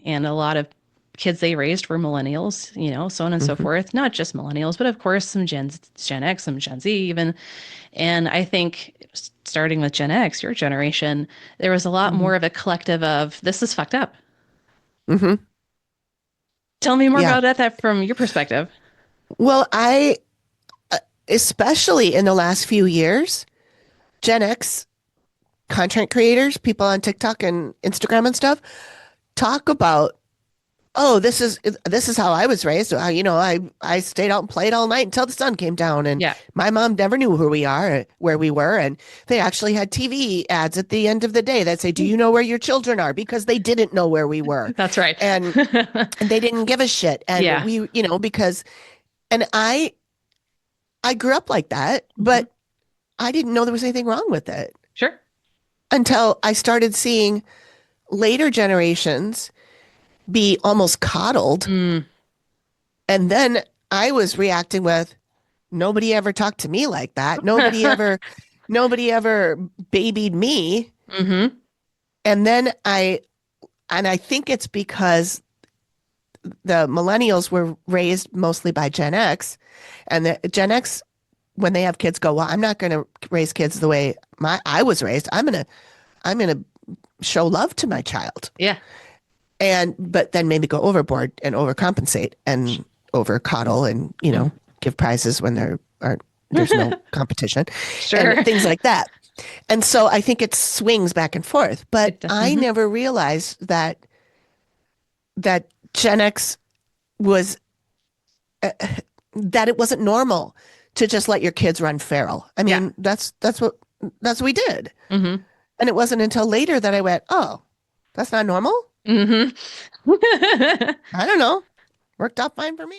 and a lot of kids they raised were millennials, so on and so Hmm. forth. Not just millennials, but of course some Gen X, some Gen Z even. And I think starting with Gen X, your generation, there was a lot Hmm. more of a collective of this is fucked up. Hmm. Tell me more Yeah. about that from your perspective. Well, especially in the last few years, Gen X content creators, people on TikTok and Instagram and stuff, talk about, oh, this is how I was raised. I stayed out and played all night until the sun came down, and Yeah, my mom never knew who we are, where we were, and they actually had TV ads at the end of the day that say, "Do you know where your children are?" Because they didn't know where we were, that's right. and they didn't give a shit, and Yeah. because and I grew up like that, Hmm. but I didn't know there was anything wrong with it Sure. until I started seeing later generations be almost coddled. Mm. And then I was reacting with, nobody ever talked to me like that. Nobody ever babied me. Hmm. And then I think it's because the millennials were raised mostly by Gen X, and the Gen X, when they have kids, go, well, I'm not going to raise kids the way I was raised. I'm gonna show love to my child, Yeah. and but then maybe go overboard and overcompensate and over coddle and Mm. give prizes when there's no competition and Sure. things like that. And so I think it swings back and forth. But I Mhm. never realized that Gen X was that it wasn't normal to just let your kids run feral. I Yeah. mean, that's what we did. Hmm. And it wasn't until later that I went, oh, that's not normal. Hmm. I don't know. Worked out fine for me.